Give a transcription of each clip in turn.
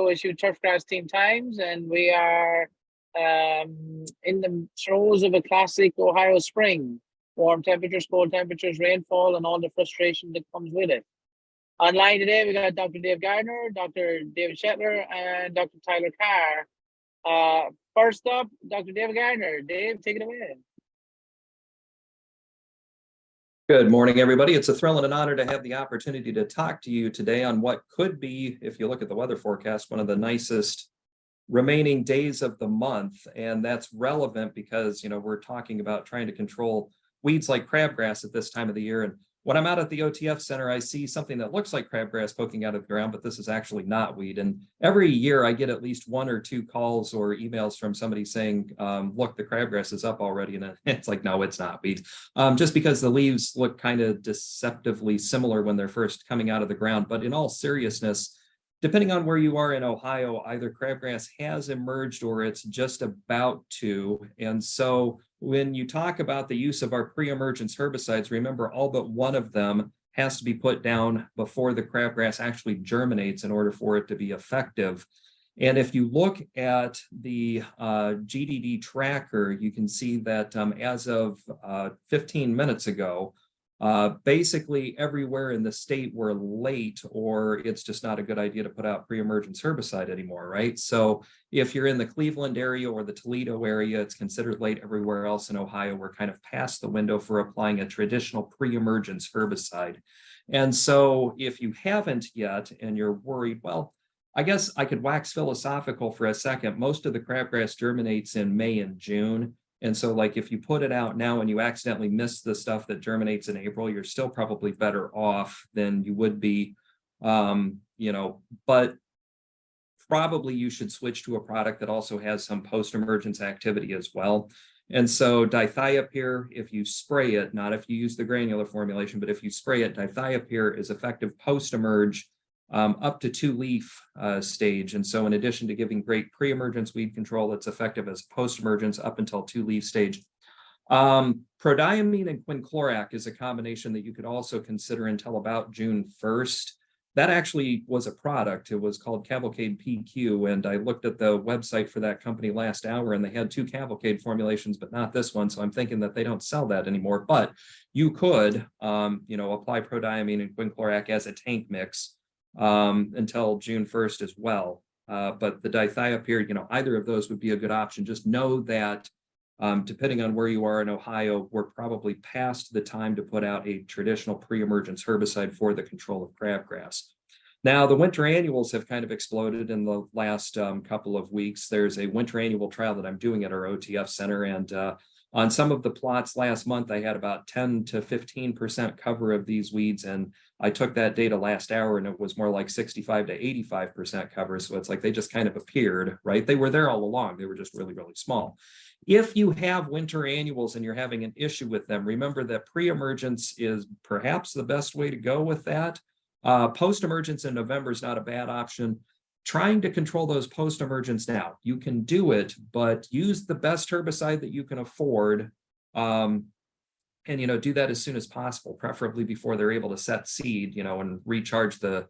Chipco issued turfgrass team times, and we are in the throes of a classic Ohio spring. Warm temperatures, cold temperatures, rainfall, and all the frustration that comes with it. Online today, we got Dr. Dave Gardner, Dr. David Shetlar, and Dr. Tyler Carr. First up, Dr. David Gardner. Dave, take it away. Good morning, everybody. It's a thrill and an honor to have the opportunity to talk to you today on what could be, if you look at the weather forecast, one of the nicest remaining days of the month. And that's relevant because, we're talking about trying to control weeds like crabgrass at this time of the year. And when I'm out at the OTF center, I see something that looks like crabgrass poking out of the ground, but this is actually not weed. And every year I get at least 1 or 2 calls or emails from somebody saying, look, the crabgrass is up already. And it's like, no, it's not weed. Just because the leaves look kind of deceptively similar when they're first coming out of the ground. But in all seriousness, depending on where you are in Ohio, either crabgrass has emerged or it's just about to. And so when you talk about the use of our pre-emergence herbicides, remember all but one of them has to be put down before the crabgrass actually germinates in order for it to be effective. And if you look at the GDD tracker, you can see that as of 15 minutes ago, basically everywhere in the state we're late, or it's just not a good idea to put out pre-emergence herbicide anymore, right? So if you're in the Cleveland area or the Toledo area, it's considered late. Everywhere else in Ohio, we're kind of past the window for applying a traditional pre-emergence herbicide. And so if you haven't yet and you're worried, well, I guess I could wax philosophical for a second. Most of the crabgrass germinates in May and June. And so like if you put it out now and you accidentally miss the stuff that germinates in April, you're still probably better off than you would be, but probably you should switch to a product that also has some post-emergence activity as well. And so dithiopyr, if you spray it, not if you use the granular formulation, but if you spray it, dithiopyr is effective post-emerge up to 2-leaf stage. And so in addition to giving great pre-emergence weed control, it's effective as post-emergence up until 2-leaf stage. Prodiamine and quinclorac is a combination that you could also consider until about June 1st. That actually was a product. It was called Cavalcade PQ. And I looked at the website for that company last hour and they had 2 Cavalcade formulations, but not this one. So I'm thinking that they don't sell that anymore, but you could, apply prodiamine and quinclorac as a tank mix until June 1st as well. But the dithiopyr, either of those would be a good option. Just know that depending on where you are in Ohio, we're probably past the time to put out a traditional pre-emergence herbicide for the control of crabgrass. Now, the winter annuals have kind of exploded in the last couple of weeks. There's a winter annual trial that I'm doing at our OTF center, and on some of the plots last month, I had about 10 to 15% cover of these weeds. And I took that data last hour and it was more like 65 to 85% cover. So it's like they just kind of appeared, right? They were there all along. They were just really, really small. If you have winter annuals and you're having an issue with them, remember that pre-emergence is perhaps the best way to go with that. Post-emergence in November is not a bad option. Trying to control those post-emergence now, you can do it, but use the best herbicide that you can afford, and do that as soon as possible, preferably before they're able to set seed, and recharge the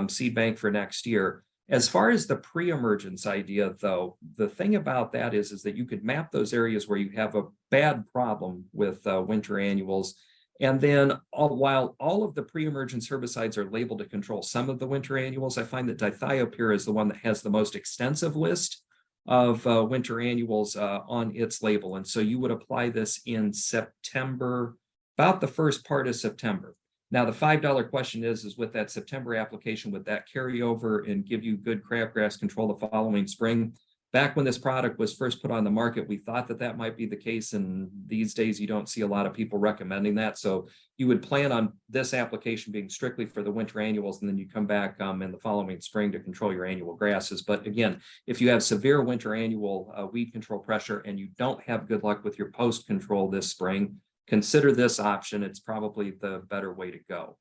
seed bank for next year. As far as the pre-emergence idea, though, the thing about that is that you could map those areas where you have a bad problem with winter annuals. And then while all of the pre-emergence herbicides are labeled to control some of the winter annuals, I find that dithiopyr is the one that has the most extensive list of winter annuals on its label. And so you would apply this in September, about the first part of September. Now, the $5 question is with that September application, would that carry over and give you good crabgrass control the following spring? Back when this product was first put on the market, we thought that that might be the case. And these days, you don't see a lot of people recommending that. So you would plan on this application being strictly for the winter annuals, and then you come back in the following spring to control your annual grasses. But again, if you have severe winter annual weed control pressure and you don't have good luck with your post control this spring, consider this option. It's probably the better way to go.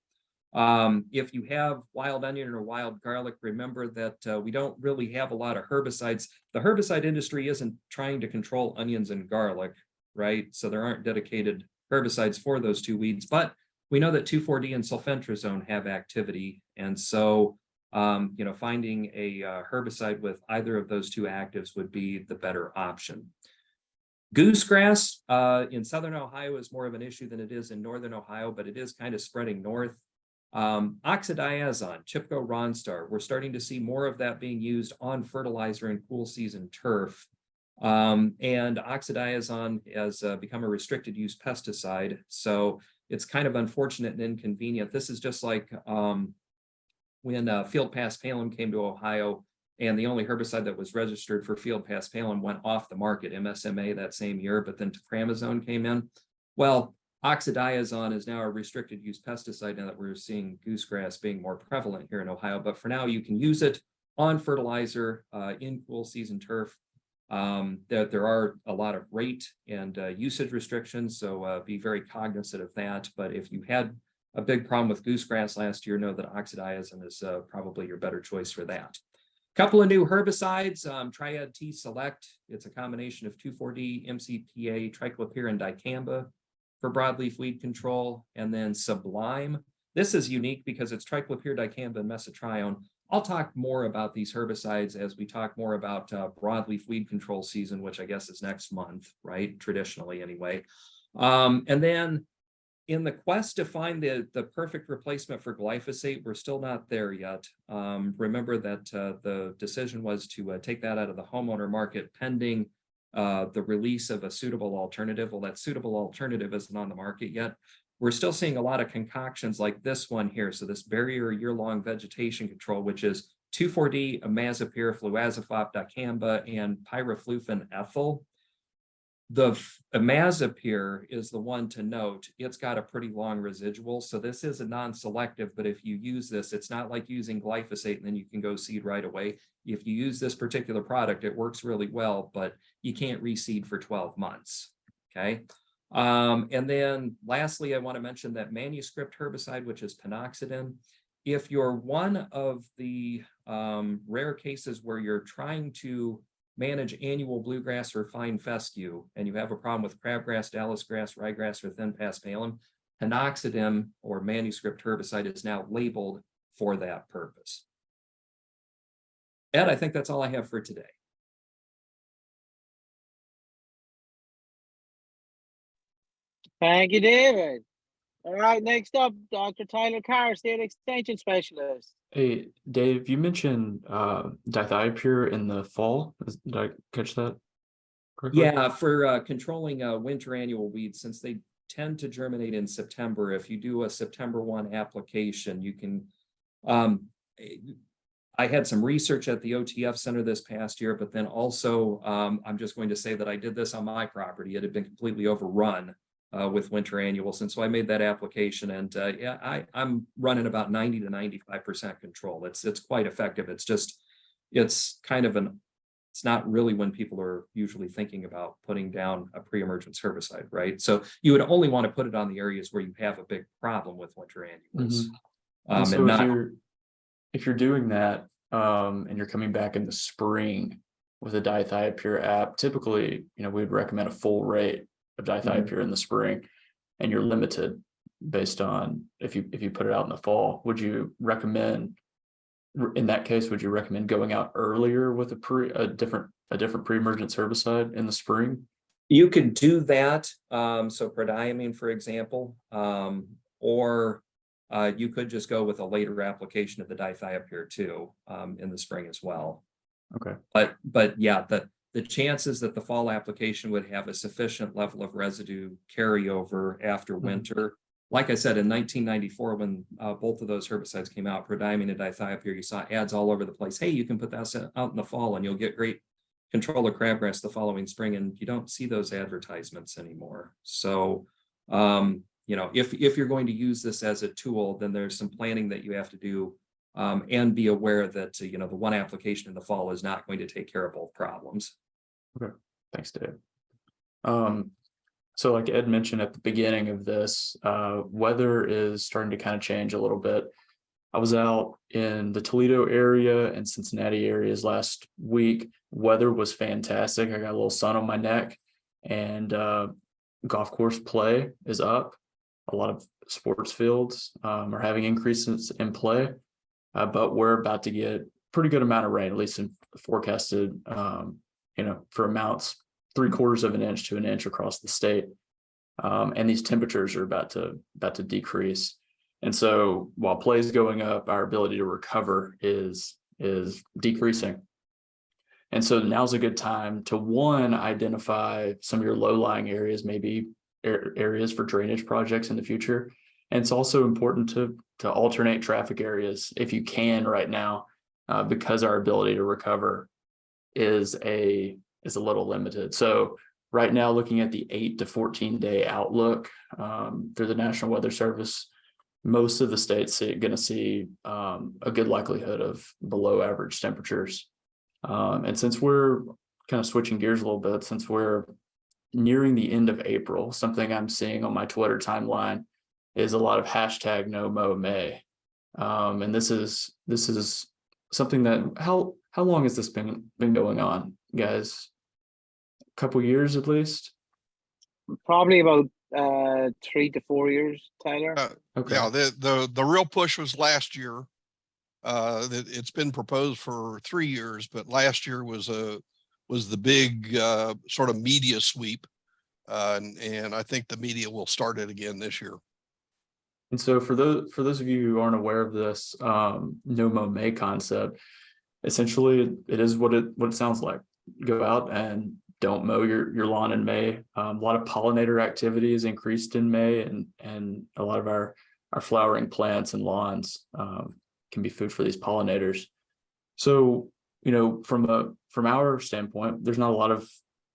If you have wild onion or wild garlic, remember that we don't really have a lot of herbicides. The herbicide industry isn't trying to control onions and garlic, right? So there aren't dedicated herbicides for those 2 weeds, but we know that 2,4-D and sulfentrazone have activity. And so finding a herbicide with either of those two actives would be the better option. Goosegrass in southern Ohio is more of an issue than it is in northern Ohio, but it is kind of spreading north. Oxadiazon, Chipco, Ronstar, we're starting to see more of that being used on fertilizer and cool season turf. And Oxadiazon has become a restricted use pesticide. So it's kind of unfortunate and inconvenient. This is just like when Field Pass Palin came to Ohio, and the only herbicide that was registered for Field Pass Palin went off the market, MSMA, that same year, but then Tacramazone came in. Well, Oxadiazon is now a restricted use pesticide now that we're seeing goosegrass being more prevalent here in Ohio. But for now, you can use it on fertilizer in cool season turf. There are a lot of rate and usage restrictions, so be very cognizant of that. But if you had a big problem with goosegrass last year, know that Oxadiazon is probably your better choice for that. Couple of new herbicides, Triad T Select. It's a combination of 2,4-D, MCPA, triclopyr, and dicamba for broadleaf weed control, and then Sublime. This is unique because it's triclopyr, dicamba, and mesotrione. I'll talk more about these herbicides as we talk more about broadleaf weed control season, which I guess is next month, right? Traditionally anyway. And then in the quest to find the perfect replacement for glyphosate, we're still not there yet. Remember that the decision was to take that out of the homeowner market pending the release of a suitable alternative. Well, that suitable alternative isn't on the market yet. We're still seeing a lot of concoctions like this one here. So this barrier year-long vegetation control, which is 2,4-D, imazapyr, fluazafop, dicamba, and pyriflufen ethyl. The imazapyr is the one to note. It's got a pretty long residual. So this is a non-selective, but if you use this, it's not like using glyphosate and then you can go seed right away. If you use this particular product, it works really well, but you can't reseed for 12 months, okay? And then lastly, I want to mention that Manuscript Herbicide, which is panoxidin. If you're one of the rare cases where you're trying to manage annual bluegrass or fine fescue, and you have a problem with crabgrass, Dallas grass, ryegrass, or thin pass palum, panoxidin or Manuscript Herbicide is now labeled for that purpose. Ed, I think that's all I have for today. Thank you, David. All right, next up, Dr. Tyler Carr, State Extension Specialist. Hey, Dave, you mentioned dithiopyr in the fall. Did I catch that correctly? Yeah, for controlling winter annual weeds, since they tend to germinate in September, if you do a September 1 application, you can, I had some research at the OTF Center this past year, but then also I'm just going to say that I did this on my property. It had been completely overrun with winter annuals. And so I made that application, and yeah, I'm running about 90 to 95% control. It's quite effective. It's kind of it's not really when people are usually thinking about putting down a pre-emergence herbicide, right? So you would only want to put it on the areas where you have a big problem with winter annuals. And so if you're doing that and you're coming back in the spring with a dithiopyr app, typically, we'd recommend a full rate of dithiopyr in the spring, and you're limited based on if you put it out in the fall. Would you recommend, in that case, would you recommend going out earlier with a different pre-emergence herbicide in the spring? You could do that. So prodiamine, for example, or you could just go with a later application of the dithiopyr too in the spring as well. Okay. But yeah, the chances that the fall application would have a sufficient level of residue carryover after winter. Like I said, in 1994, when both of those herbicides came out, prodiamine and dithiopyr, you saw ads all over the place. Hey, you can put that out in the fall and you'll get great control of crabgrass the following spring. And you don't see those advertisements anymore. So, if you're going to use this as a tool, then there's some planning that you have to do. And be aware that, the one application in the fall is not going to take care of both problems. Okay, thanks, Dave. So like Ed mentioned at the beginning of this, weather is starting to kind of change a little bit. I was out in the Toledo area and Cincinnati areas last week. Weather was fantastic. I got a little sun on my neck, and golf course play is up. A lot of sports fields are having increases in play. but we're about to get pretty good amount of rain, at least in forecasted, for amounts 3/4 of an inch to an inch across the state. And these temperatures are about to decrease. And so while play is going up, our ability to recover is decreasing. And so now's a good time to, one, identify some of your low-lying areas, maybe areas for drainage projects in the future. And it's also important to alternate traffic areas if you can right now, because our ability to recover is a little limited. So right now, looking at the 8 to 14 day outlook through the National Weather Service, most of the states are going to see a good likelihood of below average temperatures. And since we're kind of switching gears a little bit, since we're nearing the end of April, something I'm seeing on my Twitter timeline is a lot of hashtag no mow May. And this is something that, how long has this been going on, guys? A couple years at least? Probably about 3 to 4 years, Tyler. Okay. Yeah, the real push was last year. It's been proposed for 3 years, but last year was the big sort of media sweep, and I think the media will start it again this year. And so for those of you who aren't aware of this no mow May concept, essentially it is what it sounds like. Go out and don't mow your lawn in May. A lot of pollinator activity is increased in May, and a lot of our flowering plants and lawns can be food for these pollinators. So, from our standpoint, there's not a lot of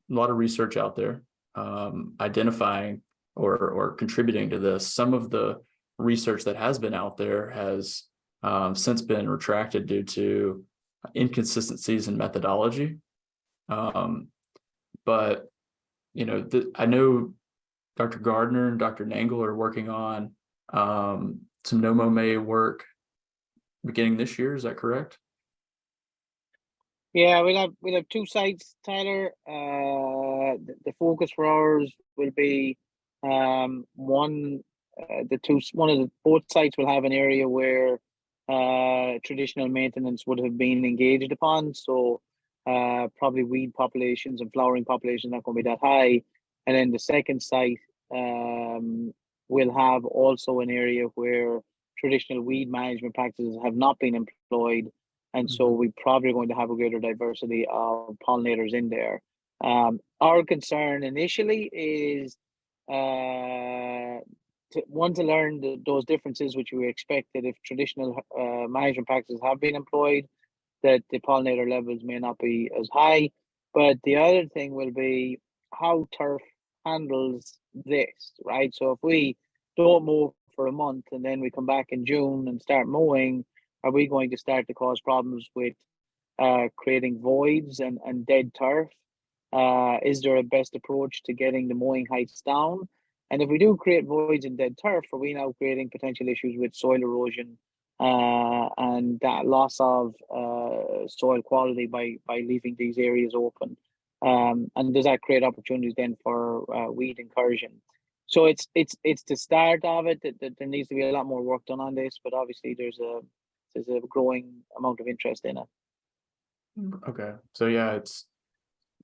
research out there identifying or contributing to this. Some of the research that has been out there has since been retracted due to inconsistencies in methodology. But I know Dr. Gardner and Dr. Nangle are working on some no mow May work beginning this year. Is that correct? Yeah, we'll have 2 sites, Tyler. The focus for ours will be both sites will have an area where traditional maintenance would have been engaged upon. So probably weed populations and flowering populations not going to be that high. And then the second site will have also an area where traditional weed management practices have not been employed. And so we probably are going to have a greater diversity of pollinators in there. Our concern initially is to learn those differences, which we expected if traditional management practices have been employed, that the pollinator levels may not be as high. But the other thing will be how turf handles this, right? So if we don't mow for a month and then we come back in June and start mowing, are we going to start to cause problems with creating voids and dead turf? Is there a best approach to getting the mowing heights down? And if we do create voids and dead turf, are we now creating potential issues with soil erosion and that loss of soil quality by leaving these areas open? And does that create opportunities then for weed incursion? So it's the start of it. That there needs to be a lot more work done on this, but obviously there's a growing amount of interest in it. Okay, so yeah, it's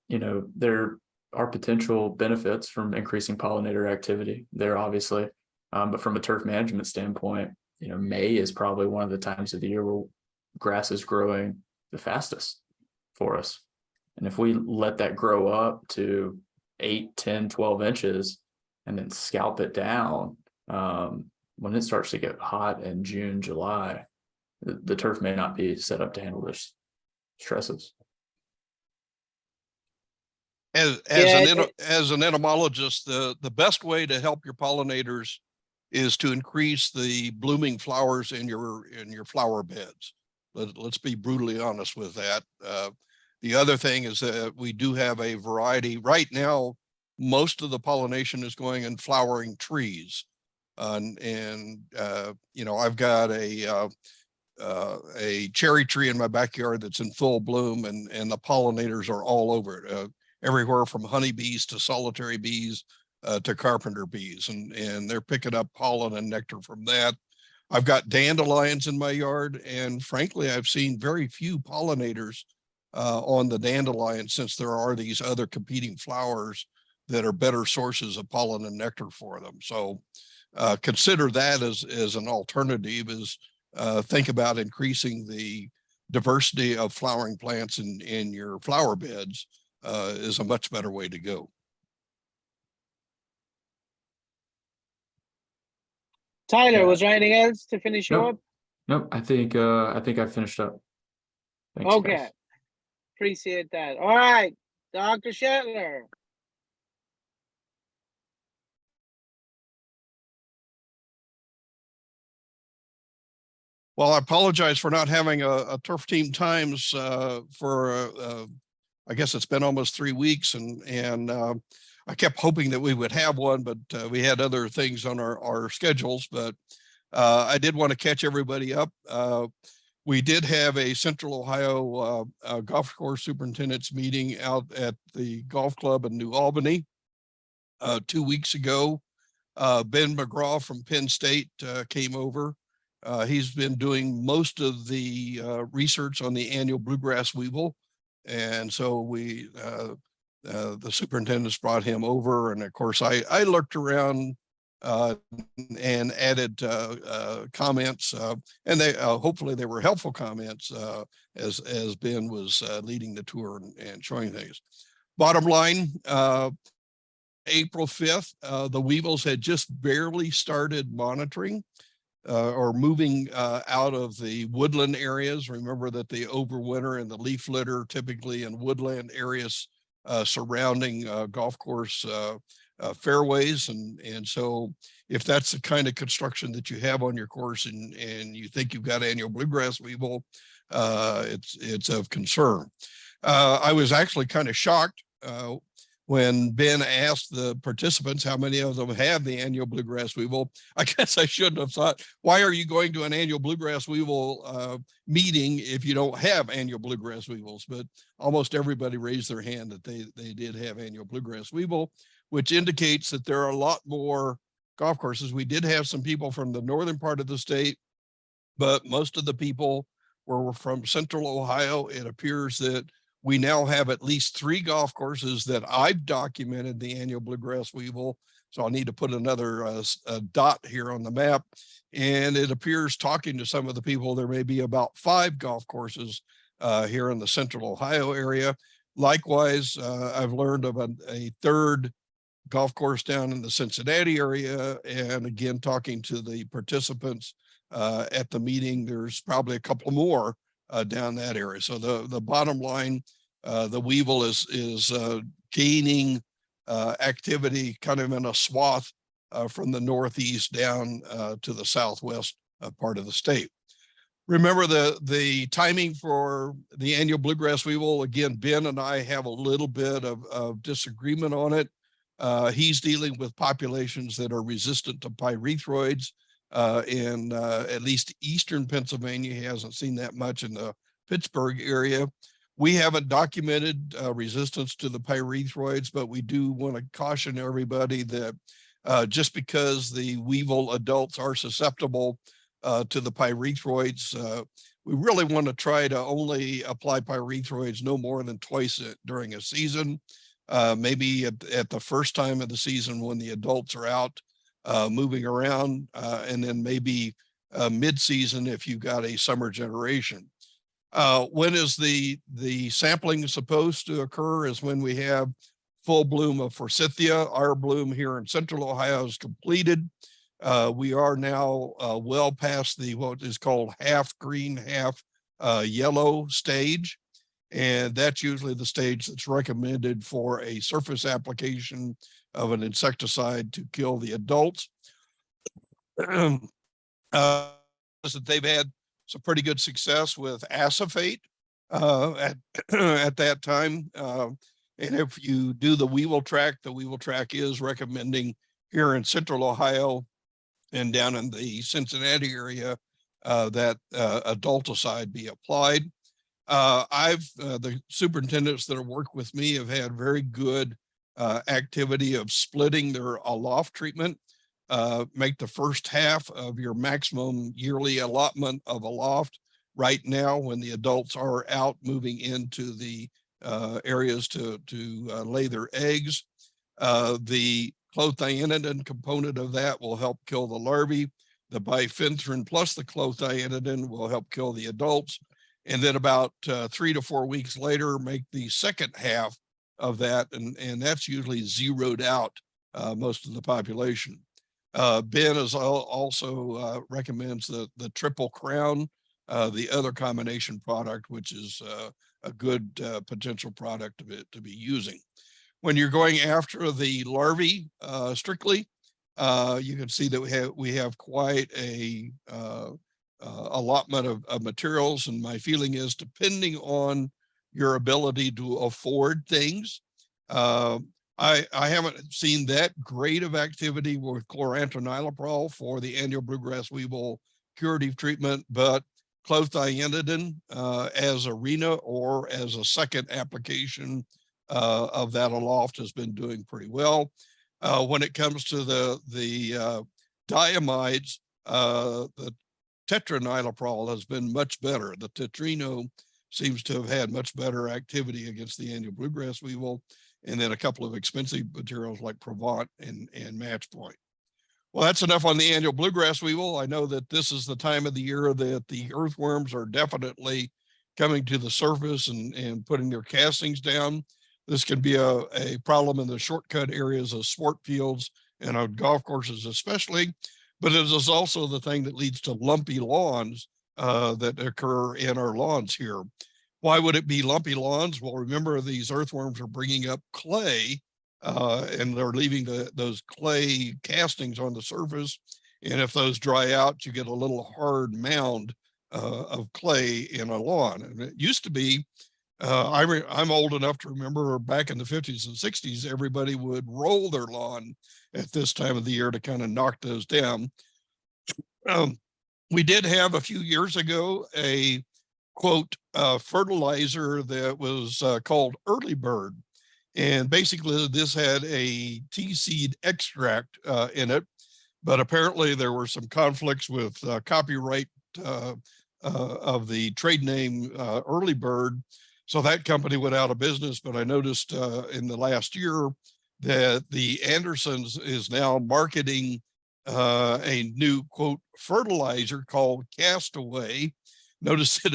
there are potential benefits from increasing pollinator activity there, obviously, but from a turf management standpoint, May is probably one of the times of the year where grass is growing the fastest for us. And if we let that grow up to 8, 10, 12 inches and then scalp it down, when it starts to get hot in June, July, the turf may not be set up to handle those stresses. As an entomologist, the best way to help your pollinators is to increase the blooming flowers in your flower beds. Let's be brutally honest with that. The other thing is that we do have a variety. Right now, most of the pollination is going in flowering trees. I've got a cherry tree in my backyard that's in full bloom, and the pollinators are all over it, everywhere from honeybees to solitary bees to carpenter bees, and they're picking up pollen and nectar from that. I've got dandelions in my yard, and frankly, I've seen very few pollinators on the dandelion, since there are these other competing flowers that are better sources of pollen and nectar for them. So consider that as an alternative, is think about increasing the diversity of flowering plants in your flower beds is a much better way to go. Tyler, Yeah. was there anything else to finish you Nope. up? Nope, I think I finished up. Thanks, Okay. guys. Appreciate that. All right, Dr. Shetlar. Well, I apologize for not having a turf team times for I guess it's been almost 3 weeks, and I kept hoping that we would have one, but we had other things on our schedules. But I did want to catch everybody up. We did have a Central Ohio golf course superintendents meeting out at the golf club in New Albany 2 weeks ago. Ben McGraw from Penn State came over. He's been doing most of the research on the annual bluegrass weevil. And so the superintendents brought him over. And of course, I looked around and added comments, and they hopefully they were helpful comments as Ben was leading the tour and showing things. Bottom line, April 5th, the weevils had just barely started monitoring or moving out of the woodland areas. Remember that they overwinter in the leaf litter, typically in woodland areas surrounding golf course fairways. And so if that's the kind of construction that you have on your course and you think you've got annual bluegrass weevil, it's of concern. I was actually kind of shocked when Ben asked the participants how many of them have the annual bluegrass weevil. I guess I shouldn't have thought, why are you going to an annual bluegrass weevil meeting if you don't have annual bluegrass weevils? But almost everybody raised their hand that they did have annual bluegrass weevil, which indicates that there are a lot more golf courses. We did have some people from the northern part of the state, but most of the people were from Central Ohio. It appears that we now have at least 3 golf courses that I've documented the annual bluegrass weevil. So I'll need to put another dot here on the map. And it appears, talking to some of the people, there may be about 5 golf courses here in the Central Ohio area. Likewise, I've learned of a 3rd golf course down in the Cincinnati area. And again, talking to the participants at the meeting, there's probably a couple more down that area. So the bottom line, the weevil is gaining activity kind of in a swath from the northeast down to the southwest part of the state. Remember the timing for the annual bluegrass weevil. Again, Ben and I have a little bit of disagreement on it. He's dealing with populations that are resistant to pyrethroids. In at least eastern Pennsylvania. He hasn't seen that much in the Pittsburgh area. We haven't documented resistance to the pyrethroids, but we do want to caution everybody that just because the weevil adults are susceptible to the pyrethroids, we really want to try to only apply pyrethroids no more than twice during a season. Maybe at the first time of the season when the adults are out moving around, and then maybe mid-season if you've got a summer generation. When is the sampling supposed to occur is when we have full bloom of forsythia. Our bloom here in Central Ohio is completed. We are now well past the what is called half green, half yellow stage. And that's usually the stage that's recommended for a surface application of an insecticide to kill the adults. They've had some pretty good success with acephate at that time. And if you do the weevil track is recommending here in Central Ohio and down in the Cincinnati area that adulticide be applied. The superintendents that have worked with me have had very good activity of splitting their aloft treatment. make the first half of your maximum yearly allotment of a loft right now when the adults are out moving into the areas to lay their eggs. The clothianidin component of that will help kill the larvae. The bifenthrin plus the clothianidin will help kill the adults. And then about 3 to 4 weeks later, make the second half of that. And that's usually zeroed out most of the population. Ben also recommends the Triple Crown, the other combination product, which is a good potential product to be using. When you're going after the larvae strictly, you can see that we have quite a allotment of materials, and my feeling is, depending on your ability to afford things, I haven't seen that great of activity with chlorantraniliprole for the annual bluegrass weevil curative treatment, but clothianidin as arena or as a second application of that aloft has been doing pretty well. When it comes to the diamides, the tetraniliprole has been much better. The tetrino seems to have had much better activity against the annual bluegrass weevil, and then a couple of expensive materials like Provant and Match Point. Well, that's enough on the annual bluegrass weevil. I know that this is the time of the year that the earthworms are definitely coming to the surface and putting their castings down. This can be a problem in the shortcut areas of sport fields and on golf courses especially, but it is also the thing that leads to lumpy lawns that occur in our lawns here. Why would it be lumpy lawns? Well, remember, these earthworms are bringing up clay and they're leaving those clay castings on the surface. And if those dry out, you get a little hard mound of clay in a lawn. And it used to be, I'm old enough to remember back in the 50s and 60s, everybody would roll their lawn at this time of the year to kind of knock those down. We did have a few years ago a quote fertilizer that was called Early Bird. And basically this had a tea seed extract in it, but apparently there were some conflicts with copyright of the trade name Early Bird. So that company went out of business, but I noticed in the last year that the Andersons is now marketing a new quote fertilizer called Castaway. Notice it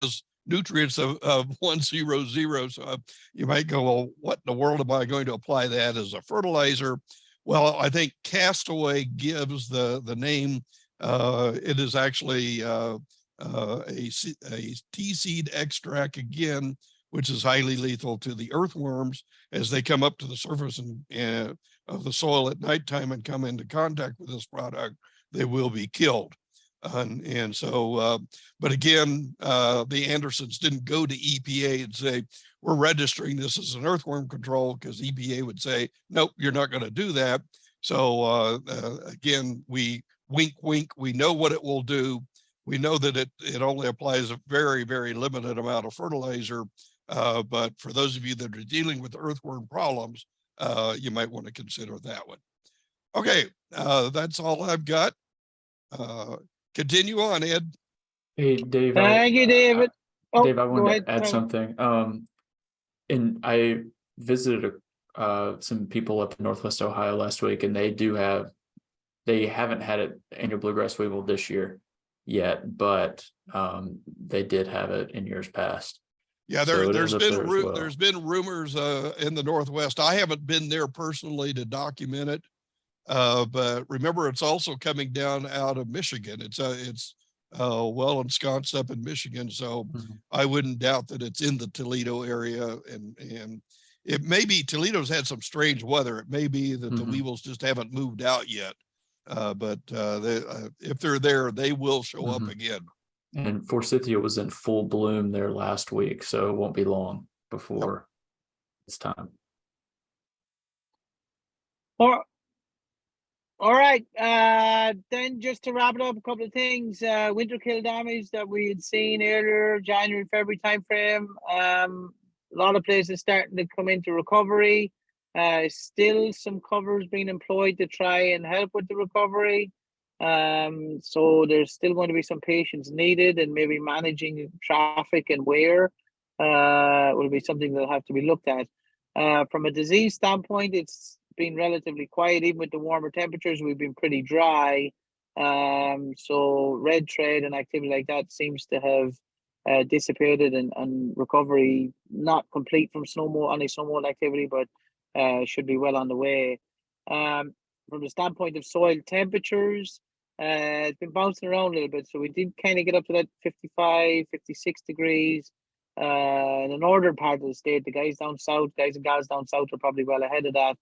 is nutrients of 100. So you might go, well, what in the world am I going to apply that as a fertilizer? Well, I think Castaway gives the name. It is actually a tea seed extract again, which is highly lethal to the earthworms as they come up to the surface and of the soil at nighttime and come into contact with this product, they will be killed. And so, but again, the Andersons didn't go to EPA and say, we're registering this as an earthworm control, because EPA would say, nope, you're not going to do that. So again, we wink, wink, we know what it will do. We know that it only applies a very, very limited amount of fertilizer. But for those of you that are dealing with earthworm problems, you might want to consider that one. Okay, that's all I've got. Continue on, Ed. Hey, Dave. Thank you, David. Dave, I wanted to add something. And I visited some people up in Northwest Ohio last week, and they haven't had an annual bluegrass weevil this year yet, but they did have it in years past. Yeah, there's been rumors in the Northwest. I haven't been there personally to document it, but remember, it's also coming down out of Michigan. It's well ensconced up in Michigan, so I wouldn't doubt that it's in the Toledo area. And it may be Toledo's had some strange weather. It may be that the weevils just haven't moved out yet. But if they're there, they will show up again. And Forsythia was in full bloom there last week, so it won't be long before it's time. All right. Then just to wrap it up, a couple of things. Winter kill damage that we had seen earlier, January, February timeframe. A lot of places starting to come into recovery. Still some covers being employed to try and help with the recovery. So there's still going to be some patience needed, and maybe managing traffic and wear will be something that'll have to be looked at. From a disease standpoint, it's been relatively quiet. Even with the warmer temperatures, we've been pretty dry. So red thread and activity like that seems to have dissipated, and recovery not complete from any snow mold activity, but should be well on the way. From the standpoint of soil temperatures, it's been bouncing around a little bit. So we did kind of get up to that 55, 56 degrees in the northern part of the state. The guys and gals down south are probably well ahead of that.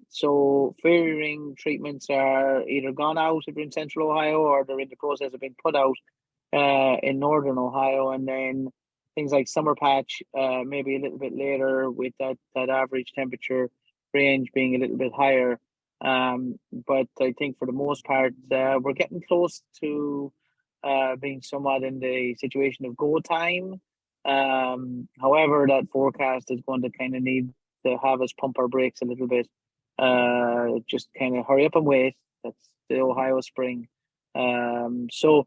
So fairy ring treatments are either gone out if you're in central Ohio, or they're in the process of being put out in northern Ohio. And then things like summer patch, maybe a little bit later, with that average temperature range being a little bit higher. But I think for the most part, we're getting close to being somewhat in the situation of go time. However, that forecast is going to kind of need to have us pump our brakes a little bit. Just kind of hurry up and wait. That's the Ohio spring. So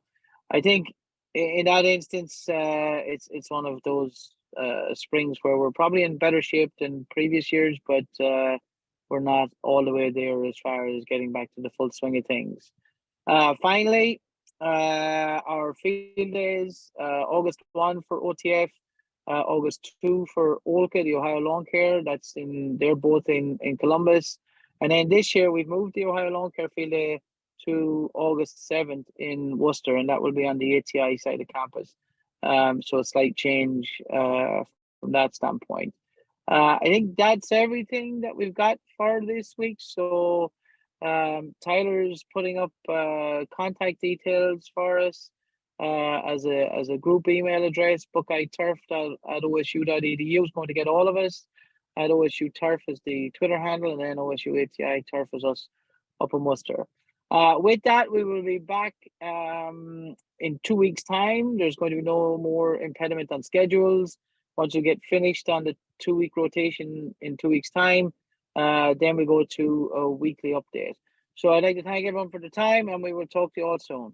I think in that instance, it's one of those springs where we're probably in better shape than previous years, but we're not all the way there as far as getting back to the full swing of things. Finally, our field days, August 1 for OTF, August 2 for OLCA, the Ohio Lawn Care. They're both in Columbus. And then this year we've moved the Ohio Lawn Care field day to August 7th in Worcester, and that will be on the ATI side of campus. So a slight change from that standpoint. I think that's everything that we've got for this week. So Tyler's putting up contact details for us as a group email address. buckeyeturf@osu.edu is going to get all of us. At OSU Turf is the Twitter handle, and then OSU ATI Turf is us up in Worcester. With that, we will be back in 2 weeks' time. There's going to be no more impediment on schedules. Once we get finished on the 2-week rotation in 2 weeks' time, then we go to a weekly update. So I'd like to thank everyone for the time, and we will talk to you all soon.